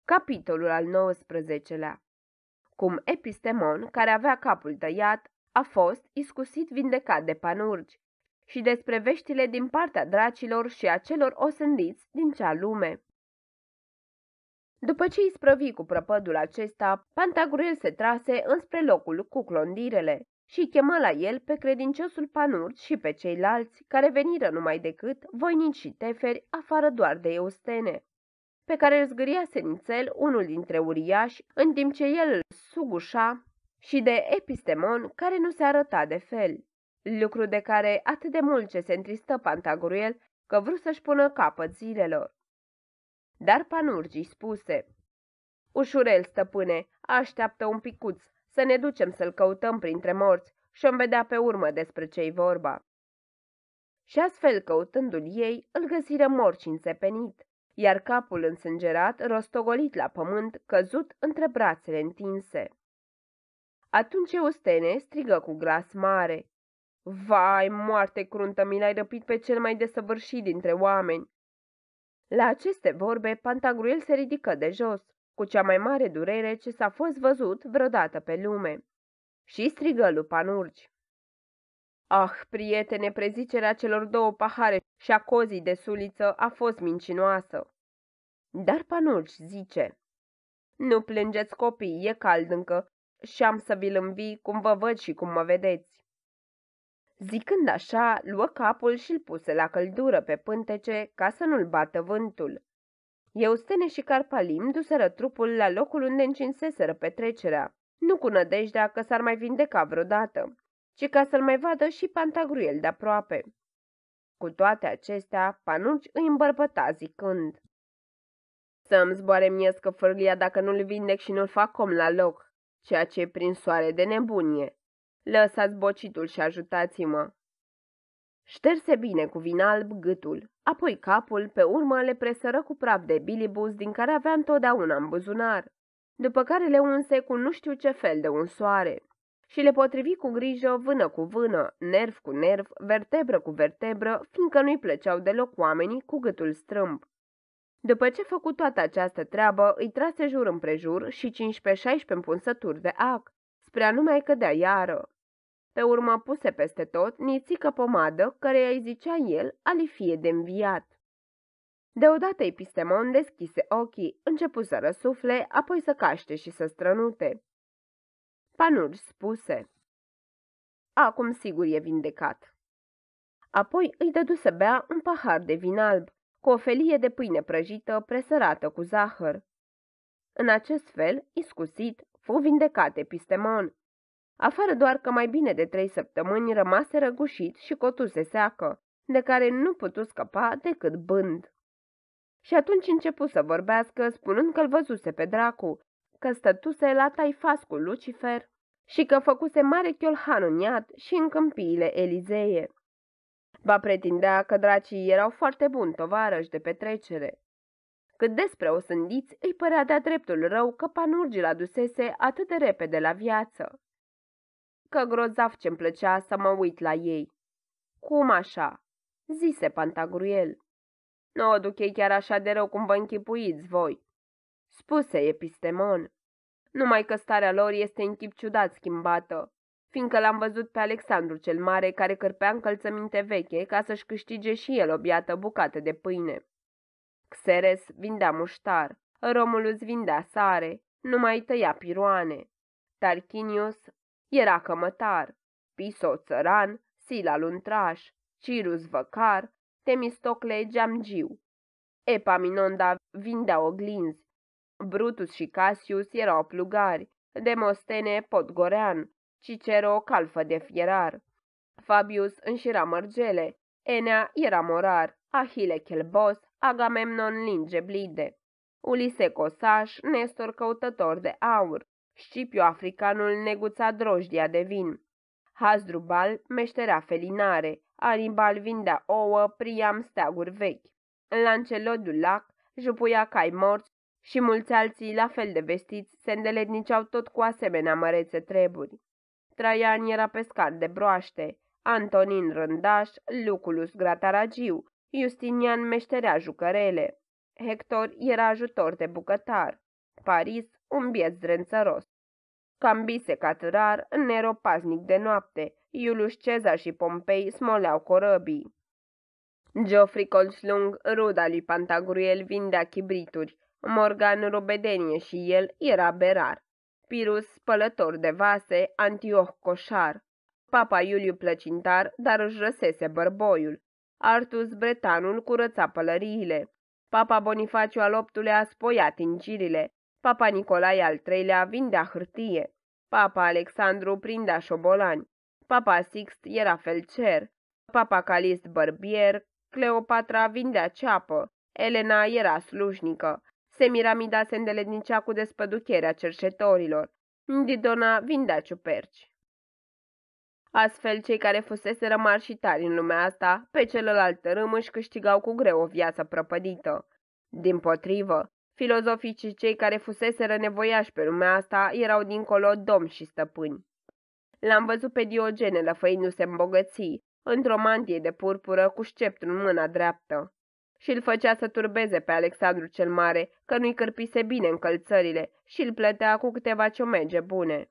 Capitolul al 19-lea. Cum Epistemon, care avea capul tăiat, a fost iscusit vindecat de Panurgi și despre veștile din partea dracilor și a celor osândiți din cea lume. După ce isprăvi cu prăpădul acesta, Pantagruel se trase înspre locul cu clondirele și chemă la el pe credinciosul Panurgi și pe ceilalți, care veniră numai decât voinici și teferi, afară doar de Eustene, pe care îl zgâria senințel unul dintre uriași, în timp ce el îl sugușa, și de Epistemon, care nu se arăta de fel, lucru de care atât de mult ce se întristă Pantagruel că vrut să-și pună capăt zilelor. Dar Panurgi spuse: "Ușurel, stăpâne, așteaptă un picuț, să ne ducem să-l căutăm printre morți și-om vedea pe urmă despre ce-i vorba." Și astfel, căutându-l ei, îl găsiră mort și înțepenit, iar capul însângerat, rostogolit la pământ, căzut între brațele întinse. Atunci Eustene strigă cu glas mare: "Vai, moarte cruntă, mi l-ai răpit pe cel mai desăvârșit dintre oameni!" La aceste vorbe, Pantagruel se ridică de jos, cu cea mai mare durere ce s-a fost văzut vreodată pe lume, și strigă lui Panurgi: "Ah, prietene, prezicerea celor 2 pahare și a cozii de suliță a fost mincinoasă." Dar Panurgi zice: "Nu plângeți, copii, e cald încă și am să vi-l învii cum vă văd și cum mă vedeți." Zicând așa, luă capul și-l puse la căldură pe pântece ca să nu-l bată vântul. Eustene și Carpalim duseră trupul la locul unde încinseseră petrecerea, nu cu nădejdea că s-ar mai vindeca vreodată, ci ca să-l mai vadă și Pantagruel de-aproape. Cu toate acestea, Panurgi îi îmbărbăta zicând: "Să-mi zboare miescă fârlia dacă nu-l vindec și nu-l fac om la loc, ceea ce e prin soare de nebunie. Lăsați bocitul și ajutați-mă." Șterse bine cu vin alb gâtul, apoi capul, pe urmă le presără cu praf de bilibus din care avea întotdeauna în buzunar, după care le unse cu nu știu ce fel de unsoare și le potrivi cu grijă vână cu vână, nerv cu nerv, vertebră cu vertebră, fiindcă nu-i plăceau deloc oamenii cu gâtul strâmb. După ce făcu toată această treabă, îi trase jur împrejur și 15-16 împunsături de ac, spre a nu mai cădea iară. Pe urmă puse peste tot nițică pomadă, căreia îi zicea el a li fie de înviat. Deodată Epistemon deschise ochii, începu să răsufle, apoi să caște și să strănute. Panurgi spuse: "Acum sigur e vindecat." Apoi îi dădu să bea un pahar de vin alb, cu o felie de pâine prăjită presărată cu zahăr. În acest fel, iscusit, fu vindecat Epistemon. Afară doar că mai bine de 3 săptămâni rămase răgușit și cotuse seacă, de care nu putu scăpa decât bând. Și atunci începu să vorbească, spunând că-l văzuse pe dracu, că stătuse la taifas cu Lucifer și că făcuse mare chiolhan în iad și în câmpiile Elizeie. Ba pretindea că dracii erau foarte buni tovarăși de petrecere. Cât despre osândiți, îi părea de-a dreptul rău că Panurgi l-adusese atât de repede la viață. "Că grozav ce-mi plăcea să mă uit la ei." "Cum așa?" zise Pantagruel. "Nu o duc ei chiar așa de rău cum vă închipuiți voi," spuse Epistemon. "Numai că starea lor este în chip ciudat schimbată, fiindcă l-am văzut pe Alexandru cel Mare care cărpea încălțăminte veche ca să-și câștige și el o biată bucată de pâine. Xeres vindea muștar, Romulus vindea sare, nu mai tăia piroane. Tarquinius era cămătar, Piso țăran, Sila luntraș, Cirus văcar, Temistocle geamgiu. Epaminonda vindea oglinzi, Brutus și Cassius erau plugari, Demostene podgorean, Cicero calfă de fierar, Fabius înșira mărgele, Enea era morar, Ahile chelbos, Agamemnon linge blide, Ulise cosaș, Nestor căutător de aur, Scipiu africanul neguța drojdia de vin, Hasdrubal meșterea felinare, Aribal vindea ouă, Priam steaguri vechi, Lancelot du Lac jupuia cai morți și mulți alții la fel de vestiți se îndeletniceau tot cu asemenea mărețe treburi. Traian era pescar de broaște, Antonin rândaș, Luculus grataragiu, Justinian meșterea jucărele, Hector era ajutor de bucătar, Paris un biet zdrențăros, Cambise catârar, Nero paznic de noapte, Iulius Cezar și Pompei smoleau corăbii. Geoffrey Colslung, ruda lui Pantagruel, vindea chibrituri. Morgan rubedenie și el era berar. Pirus spălător de vase, Antioch coșar. Papa Iuliu plăcintar, dar își răsese bărboiul. Artus bretanul curăța pălăriile. Papa Bonifaciu al VIII-lea spoia tingirile. Papa Nicolae al III-lea vindea hârtie. Papa Alexandru prindea șobolani. Papa Sixt era felcer. Papa Calist bărbier. Cleopatra vindea ceapă. Elena era slujnică. Semiramida se îndeletnicea cu despăducherea cerșetorilor. Didona vindea ciuperci. Astfel, cei care fuseseră mari și tari în lumea asta, pe celălalt tărâm își câștigau cu greu o viață prăpădită. Dimpotrivă, filozofii și cei care fuseseră nevoiași pe lumea asta erau dincolo domni și stăpâni. L-am văzut pe Diogene lăfăindu-se îmbogății, într-o mantie de purpură cu sceptrul în mâna dreaptă. Și îl făcea să turbeze pe Alexandru cel Mare, că nu-i cârpise bine încălțările și îl plătea cu câteva ciomege bune.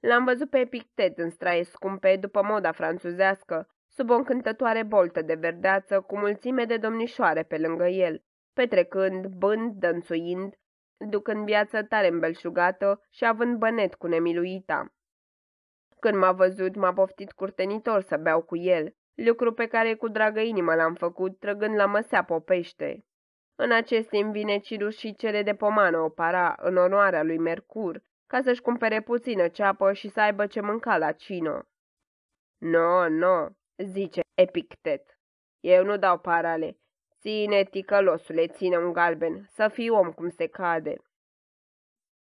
L-am văzut pe Epictet în straie scumpe după moda franțuzească, sub o încântătoare boltă de verdeață cu mulțime de domnișoare pe lângă el, petrecând, bând, dănțuind, ducând viață tare îmbelșugată și având bănet cu nemiluita. Când m-a văzut, m-a poftit curtenitor să beau cu el, lucru pe care cu dragă inimă l-am făcut, trăgând la măsea popește. În acest timp vine Cirus și cere de pomană o para în onoarea lui Mercur, ca să-și cumpere puțină ceapă și să aibă ce mânca la cină. No, zice Epictet, eu nu dau parale. Ține, ticălosule, ține un galben, să fii om cum se cade.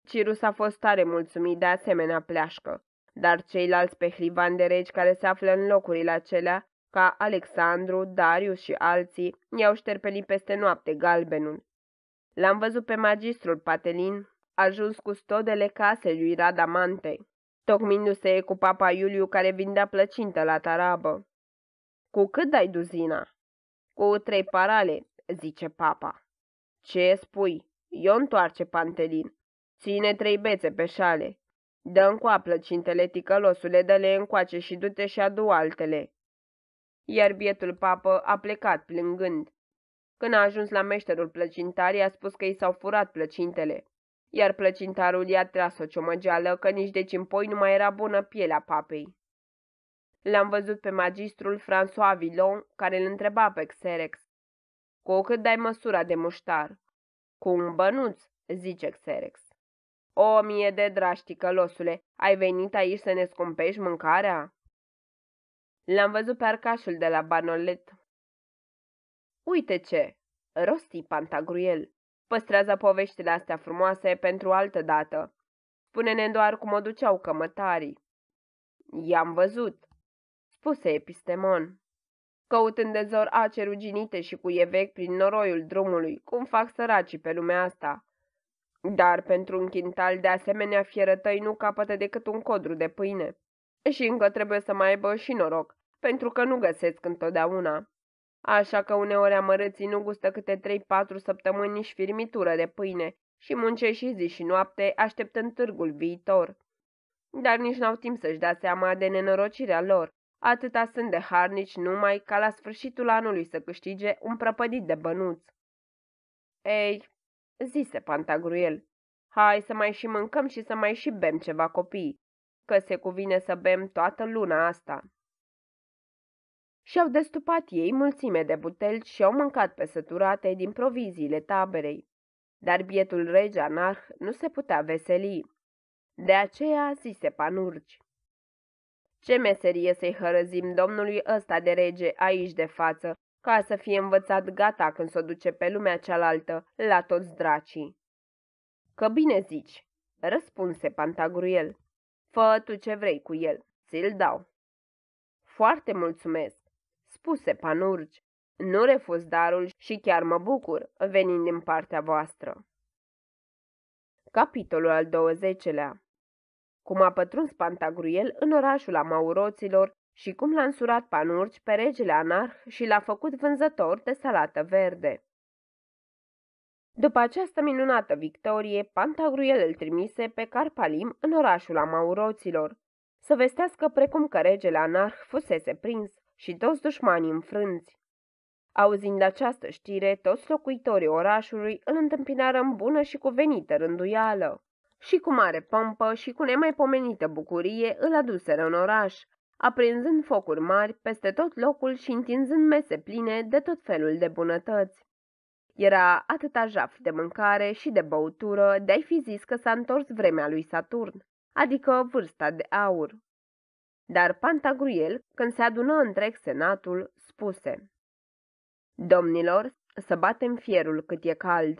Cirus a fost tare mulțumit de asemenea pleașcă, dar ceilalți pehlivani de regi care se află în locurile acelea, ca Alexandru, Darius și alții, i-au șterpelit peste noapte galbenul. L-am văzut pe magistrul Patelin, ajuns cu stodele casei lui Radamante, tocmindu-se cu papa Iuliu care vindea plăcintă la tarabă. Cu cât dai duzina? Cu 3 parale, zice papa. Ce spui? Eu întoarce Pantelin. Ține 3 bețe pe șale. Dă încoa plăcintele, ticălosule, dă-le încoace și du-te și adu altele. Iar bietul papă a plecat plângând. Când a ajuns la meșterul plăcintar, i-a spus că i s-au furat plăcintele, iar plăcintarul i-a tras o ciomăgeală că nici de cimpoi nu mai era bună pielea papei. L-am văzut pe magistrul François Villon, care îl întreba pe Xerex. Cu cât dai măsura de muștar? Cu un bănuț, zice Xerex. 1000 de dragi, ticălosule, ai venit aici să ne scumpești mâncarea? L-am văzut pe arcașul de la Barnolet. Uite ce, rosti Pantagruel, păstrează poveștile astea frumoase pentru altă dată. Spune-ne doar cum o duceau cămătarii. I-am văzut, spuse Epistemon, căutând de zor ace ruginite și cu evec prin noroiul drumului, cum fac săracii pe lumea asta. Dar pentru un chintal de asemenea fierătăi nu capătă decât un codru de pâine. Și încă trebuie să mai aibă și noroc, pentru că nu găsesc întotdeauna. Așa că uneori amărâții nu gustă câte 3-4 săptămâni nici firmitură de pâine și muncește și zi și noapte așteptând târgul viitor. Dar nici n-au timp să-și dea seama de nenorocirea lor. Atâta sunt de harnici numai ca la sfârșitul anului să câștige un prăpădit de bănuț. Ei, zise Pantagruel, hai să mai și mâncăm și să mai și bem ceva copii, că se cuvine să bem toată luna asta. Și-au destupat ei mulțime de butelci și au mâncat pe săturate din proviziile taberei. Dar bietul rege anarh nu se putea veseli. De aceea zise Panurgi: ce meserie să-i hărăzim domnului ăsta de rege aici de față, ca să fie învățat gata când s-o duce pe lumea cealaltă la toți dracii. Că bine zici, răspunse Pantagruel. Fă tu ce vrei cu el, ți-l dau. Foarte mulțumesc, spuse Panurgi. Nu refuz darul și chiar mă bucur venind din partea voastră. Capitolul al 20-lea. Cum a pătruns Pantagruel în orașul amauroților și cum l-a însurat Panurgi pe regele anarh și l-a făcut vânzător de salată verde. După această minunată victorie, Pantagruel îl trimise pe Carpalim în orașul amauroților. să vestească precum că regele Anarh fusese prins și toți dușmanii înfrânți. Auzind această știre, toți locuitorii orașului îl întâmpinară în bună și cuvenită rânduială și cu mare pompă și cu nemaipomenită bucurie îl aduseră în oraș, aprinzând focuri mari peste tot locul și întinzând mese pline de tot felul de bunătăți. Era atâta jaf de mâncare și de băutură, de-ai fi zis că s-a întors vremea lui Saturn, adică vârsta de aur. Dar Pantagruel, când se adună întreg senatul, spuse: Domnilor, să batem fierul cât e cald.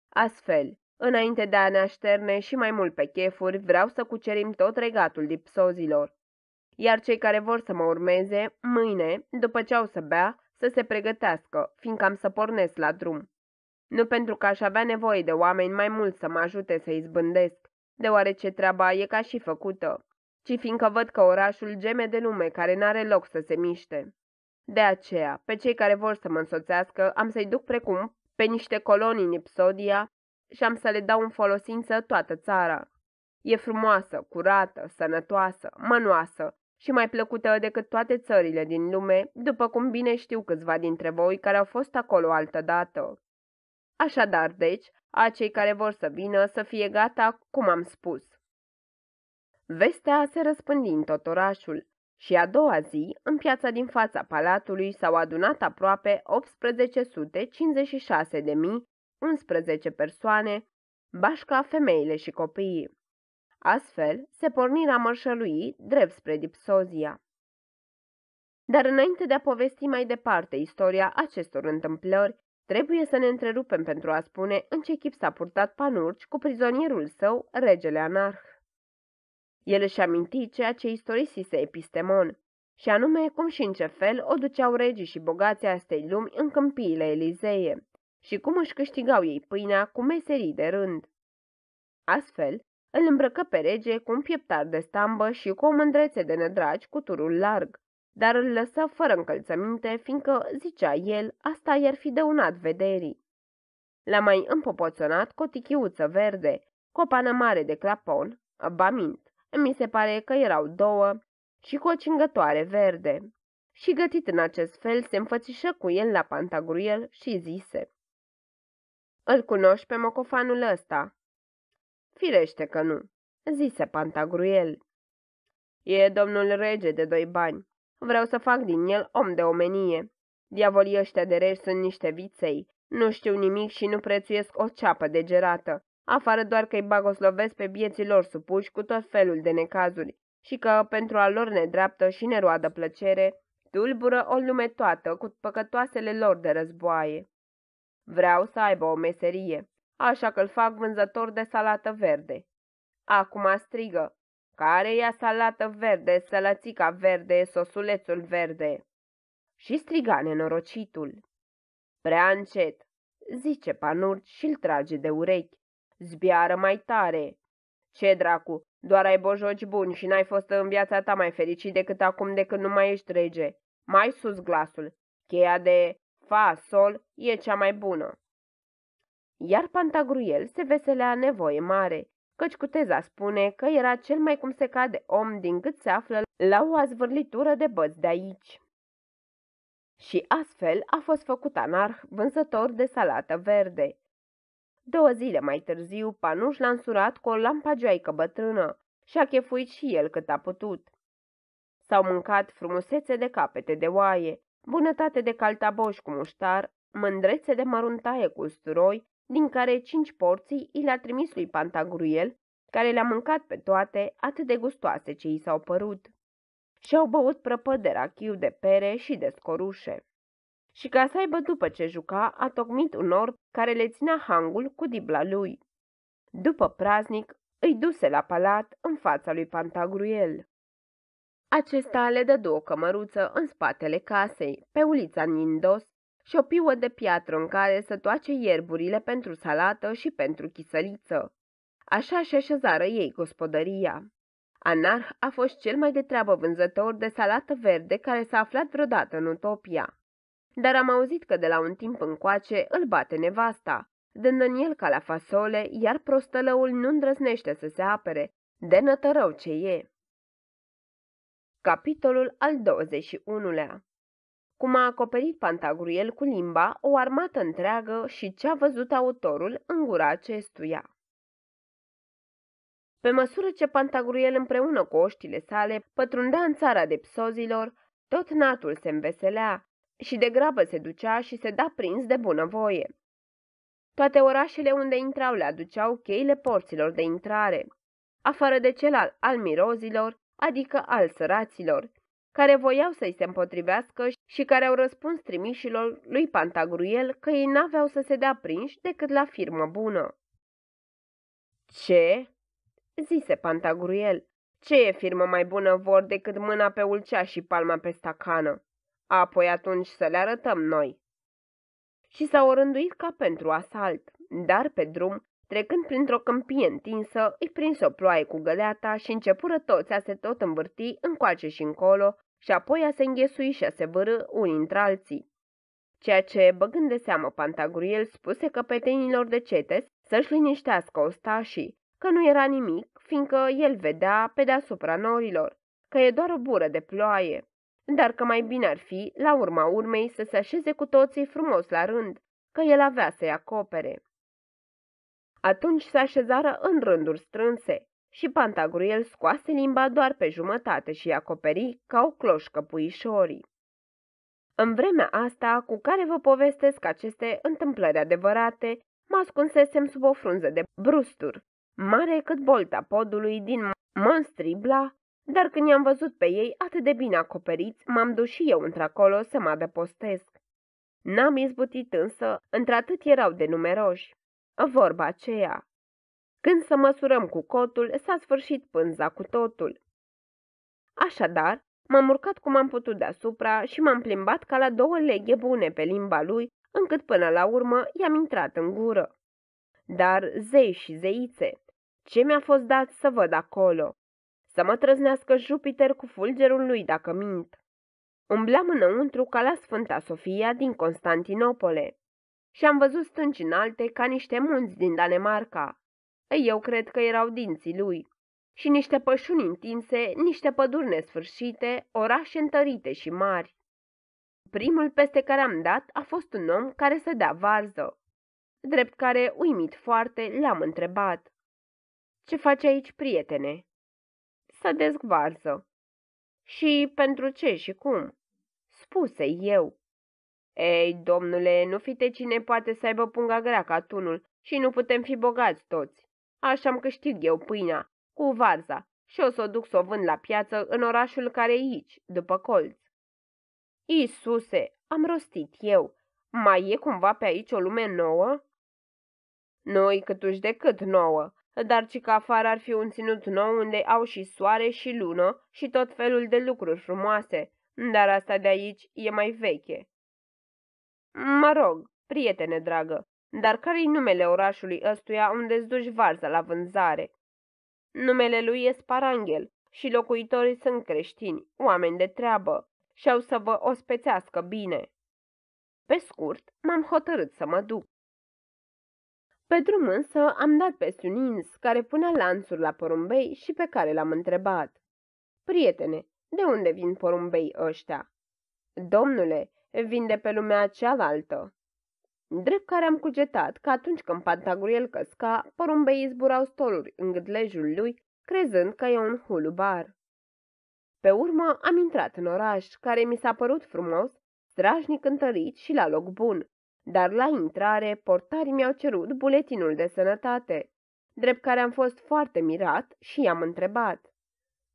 Astfel, înainte de a ne așterne și mai mult pe chefuri, vreau să cucerim tot regatul dipsozilor. Iar cei care vor să mă urmeze, mâine, după ce au să bea, să se pregătească, fiindcă am să pornesc la drum. Nu pentru că aș avea nevoie de oameni mai mulți să mă ajute să izbândesc, deoarece treaba e ca și făcută, ci fiindcă văd că orașul geme de lume care n-are loc să se miște. De aceea, pe cei care vor să mă însoțească, am să-i duc precum pe niște colonii în Ipsodia și am să le dau în folosință toată țara. E frumoasă, curată, sănătoasă, mănoasă și mai plăcută decât toate țările din lume, după cum bine știu câțiva dintre voi care au fost acolo altădată. Așadar, deci, acei care vor să vină să fie gata, cum am spus. Vestea se răspândi în tot orașul și a doua zi, în piața din fața palatului, s-au adunat aproape 1156.011 persoane, bașca femeile și copiii. Astfel, se porni la mărșălui drept spre Dipsozia. Dar înainte de a povesti mai departe istoria acestor întâmplări, trebuie să ne întrerupem pentru a spune în ce chip s-a purtat Panurci cu prizonierul său, regele Anarh. El își aminti ceea ce istorisise Epistemon, și anume cum și în ce fel o duceau regii și bogații astei lumi în câmpiile Elizeie și cum își câștigau ei pâinea cu meserii de rând. Astfel, îl îmbrăcă pe rege cu un pieptar de stambă și cu o mândrețe de nădragi cu turul larg, dar îl lăsă fără încălțăminte, fiindcă, zicea el, asta i-ar fi dăunat vederii. L-a mai împopoțonat cu o tichiuță verde, cu o pană mare de clapon, bamint, mi se pare că erau două, și cu o cingătoare verde. Și gătit în acest fel, se înfățișă cu el la Pantagruel și zise: Îl cunoști pe mocofanul ăsta?" Firește că nu," zise Pantagruel. E domnul rege de 2 bani. Vreau să fac din el om de omenie. Diavolii ăștia de regi sunt niște viței. Nu știu nimic și nu prețuiesc o ceapă degerată, afară doar că îi bagoslovesc pe bieții lor supuși cu tot felul de necazuri și că, pentru a lor nedreaptă și neroadă plăcere, tulbură o lume toată cu păcătoasele lor de războaie. Vreau să aibă o meserie, așa că îl fac vânzător de salată verde. Acum strigă: Care ia salată verde, sălățica verde, sosulețul verde? Și striga nenorocitul. Prea încet, zice Panurci și-l trage de urechi. Zbiară mai tare. Ce dracu, doar ai bojoci buni și n-ai fost în viața ta mai fericit decât acum de când nu mai ești rege. Mai sus glasul. Cheia de fa, sol e cea mai bună. Iar Pantagruel se veselea nevoie mare, căci Cuteza spune că era cel mai cum se cade om din cât se află la o azvârlitură de băți de aici. Și astfel a fost făcut Anarh vânzător de salată verde. 2 zile mai târziu, Panuș l-a însurat cu o lampagioaică bătrână și a chefuit și el cât a putut. S-au mâncat frumusețe de capete de oaie, bunătate de caltaboș cu muștar, mândrețe de măruntaie cu usturoi, din care 5 porții i le-a trimis lui Pantagruel, care le-a mâncat pe toate, atât de gustoase ce i s-au părut. Și-au băut prăpăd de rachiu, de pere și de scorușe. Și ca să aibă după ce juca, a tocmit un orb care le ținea hangul cu dibla lui. După praznic, îi duse la palat în fața lui Pantagruel. Acesta le dădu o cămăruță în spatele casei, pe ulița Nindos, și o piuă de piatră în care să toace ierburile pentru salată și pentru chisăliță. Așa și așezară ei gospodăria. Anarh a fost cel mai de treabă vânzător de salată verde care s-a aflat vreodată în Utopia. Dar am auzit că de la un timp încoace îl bate nevasta, dând în el ca la fasole, iar prostălăul nu îndrăznește să se apere, de nătărău ce e. Capitolul al 21-lea. Cum a acoperit Pantagruel cu limba o armată întreagă și ce a văzut autorul în gura acestuia. Pe măsură ce Pantagruel împreună cu oștile sale pătrundea în țara de psozilor, tot natul se înveselea și de grabă se ducea și se da prins de bunăvoie. Toate orașele unde intrau le aduceau cheile porților de intrare, afară de cel al mirozilor, adică al săraților, care voiau să-i se împotrivească și care au răspuns trimișilor lui Pantagruel că ei n-aveau să se dea prinși decât la firmă bună. Ce? Zise Pantagruel. Ce e firmă mai bună vor decât mâna pe ulcea și palma pe stacană? Apoi atunci să le arătăm noi. Și s-au orânduit ca pentru asalt, dar pe drum, trecând printr-o câmpie întinsă, îi prinse o ploaie cu găleata și începură toți a se tot învârti încoace și încolo și apoi a se înghesui și a se vârâ unii între alții. Ceea ce, băgând de seamă Pantagruel, spuse căpetenilor de cetes să-și liniștească ostașii, că nu era nimic, fiindcă el vedea pe deasupra norilor, că e doar o bură de ploaie, dar că mai bine ar fi, la urma urmei, să se așeze cu toții frumos la rând, că el avea să-i acopere. Atunci se așezară în rânduri strânse și Pantagruel scoase limba doar pe jumătate și acoperi ca o cloșcă puișorii. În vremea asta, cu care vă povestesc aceste întâmplări adevărate, mă ascunsesem sub o frunză de brustur, mare cât bolta podului din Monstribla, dar când i-am văzut pe ei atât de bine acoperiți, m-am dus și eu într-acolo să mă adăpostesc. N-am izbutit însă, într-atât erau de numeroși. Vorba aceea. Când să măsurăm cu cotul, s-a sfârșit pânza cu totul. Așadar, m-am urcat cum am putut deasupra și m-am plimbat ca la 2 leghe bune pe limba lui, încât până la urmă i-am intrat în gură. Dar, zei și zeițe, ce mi-a fost dat să văd acolo? Să mă trăznească Jupiter cu fulgerul lui dacă mint. Umbleam înăuntru ca la Sfânta Sofia din Constantinopole și am văzut stânci înalte ca niște munți din Danemarca. Eu cred că erau dinții lui. Și niște pășuni întinse, niște păduri nesfârșite, orașe întărite și mari. Primul peste care am dat a fost un om care să dea varză. Drept care, uimit foarte, le-am întrebat. Ce faci aici, prietene? Să desc varză. Și pentru ce și cum? Spuse eu. Ei, domnule, nu fite cine poate să aibă punga grea ca tunul și nu putem fi bogați toți. Așa-mi câștig eu pâinea, cu varza, și o să o duc să o vând la piață în orașul care e aici, după colț. Iisuse, am rostit eu, mai e cumva pe aici o lume nouă? Nu-i câtuși de cât nouă, dar ci că afară ar fi un ținut nou unde au și soare și lună și tot felul de lucruri frumoase, dar asta de aici e mai veche. Mă rog, prietene dragă, dar care-i numele orașului ăstuia unde-ți duci varza la vânzare? Numele lui e Sparanghel și locuitorii sunt creștini, oameni de treabă, și-au să vă ospețească bine. Pe scurt, m-am hotărât să mă duc. Pe drum însă am dat peste un ins care punea lanțuri la porumbei și pe care l-am întrebat. Prietene, de unde vin porumbei ăștia? Domnule, vin de pe lumea cealaltă. Drept care am cugetat că atunci când Pantagruel căsca, porumbeii zburau stoluri în gâtlejul lui, crezând că e un hulubar. Pe urmă am intrat în oraș, care mi s-a părut frumos, strașnic întărit și la loc bun, dar la intrare portarii mi-au cerut buletinul de sănătate, drept care am fost foarte mirat și i-am întrebat.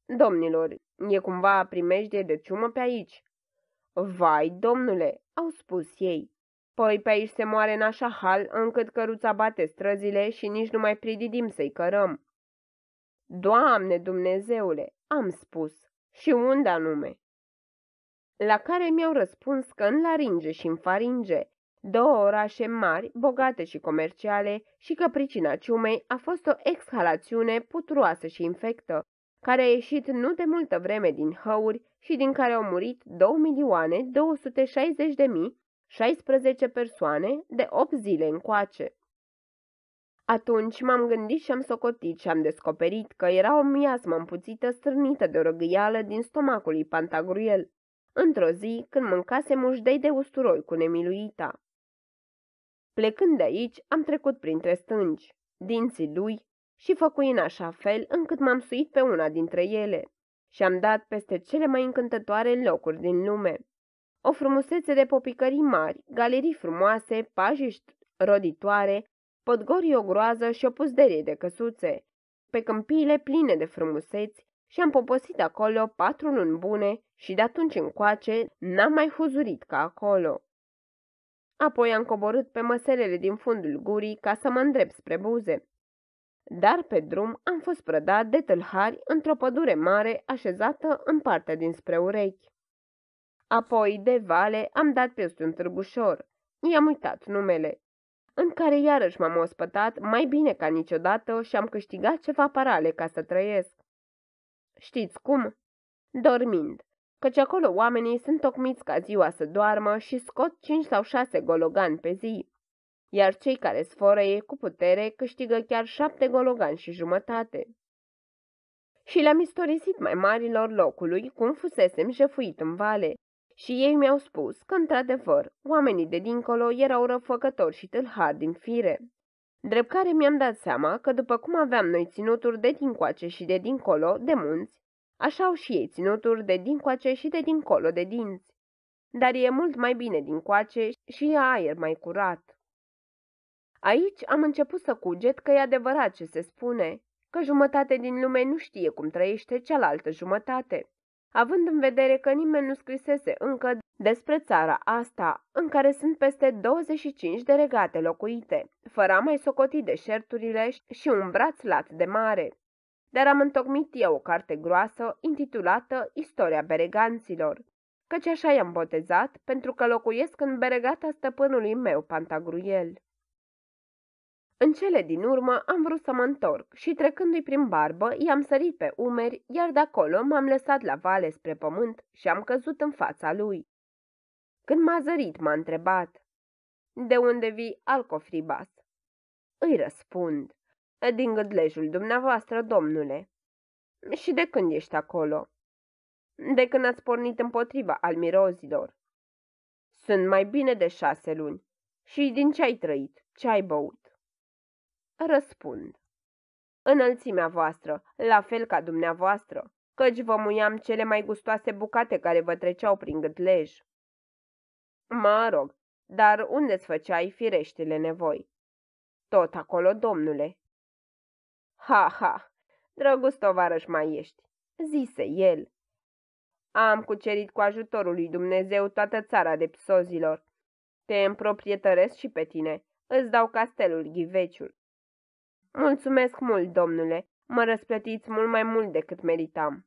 Domnilor, e cumva primejdie de ciumă pe aici? Vai, domnule, au spus ei. Păi pe aici se moare în așa hal încât căruța bate străzile și nici nu mai prididim să-i cărăm. Doamne Dumnezeule, am spus, și unde anume? La care mi-au răspuns că în Laringe și în Faringe, 2 orașe mari, bogate și comerciale, și că pricina ciumei a fost o exhalațiune puturoasă și infectă, care a ieșit nu de multă vreme din hăuri și din care au murit 2.260.000 16 persoane de 8 zile încoace. Atunci m-am gândit și am socotit și am descoperit că era o miasmă împuțită strânită de o răgâială din stomacul lui Pantagruel, într-o zi când mâncase mușdei de usturoi cu nemiluita. Plecând de aici, am trecut printre stânci, dinții lui, și făcui în așa fel încât m-am suit pe una dintre ele și am dat peste cele mai încântătoare locuri din lume. O frumusețe de popicării mari, galerii frumoase, pajiști roditoare, podgorii o groază și o puzderie de căsuțe, pe câmpiile pline de frumuseți, și am poposit acolo 4 luni bune și de atunci încoace n-am mai huzurit ca acolo. Apoi am coborât pe măselele din fundul gurii ca să mă îndrept spre buze. Dar pe drum am fost prădat de tâlhari într-o pădure mare așezată în partea dinspre urechi. Apoi de vale am dat peste un târgușor, i-am uitat numele, în care iarăși m-am ospătat mai bine ca niciodată și am câștigat ceva parale ca să trăiesc. Știți cum? Dormind, căci acolo oamenii sunt tocmiți ca ziua să doarmă și scot 5 sau 6 gologani pe zi, iar cei care sfărăie cu putere câștigă chiar 7 gologani și jumătate. Și le-am istorisit mai marilor locului cum fusesem jefuit în vale, și ei mi-au spus că, într-adevăr, oamenii de dincolo erau răfăcători și tâlhari din fire. Drept care mi-am dat seama că, după cum aveam noi ținuturi de dincoace și de dincolo de munți, așa au și ei ținuturi de dincoace și de dincolo de dinți. Dar e mult mai bine dincoace și e aer mai curat. Aici am început să cuget că e adevărat ce se spune, că jumătate din lume nu știe cum trăiește cealaltă jumătate, având în vedere că nimeni nu scrisese încă despre țara asta, în care sunt peste 25 de regate locuite, fără a mai socoti deșerturile și un braț lat de mare. Dar am întocmit eu o carte groasă intitulată Istoria bereganților, căci așa i-am botezat, pentru că locuiesc în beregata stăpânului meu, Pantagruel. În cele din urmă am vrut să mă întorc și, trecându-i prin barbă, i-am sărit pe umeri, iar de acolo m-am lăsat la vale spre pământ și am căzut în fața lui. Când m-a zărit, m-a întrebat: "De unde vii, Alcofribas?" Îi răspund: "Din gâdlejul dumneavoastră, domnule." "Și de când ești acolo?" "De când ați pornit împotriva almirozilor." "Sunt mai bine de 6 luni. Și din ce ai trăit? Ce ai băut?" Răspund: "Înălțimea voastră, la fel ca dumneavoastră, căci vă muiam cele mai gustoase bucate care vă treceau prin gâtlej." "Mă rog, dar unde-ți făceai fireștile nevoi?" "Tot acolo, domnule." "Ha, ha, drăguț tovarăș mai ești," zise el. "Am cucerit cu ajutorul lui Dumnezeu toată țara de psozilor. Te împroprietăresc și pe tine, îți dau castelul Ghiveciul." "Mulțumesc mult, domnule, mă răsplătiți mult mai mult decât meritam."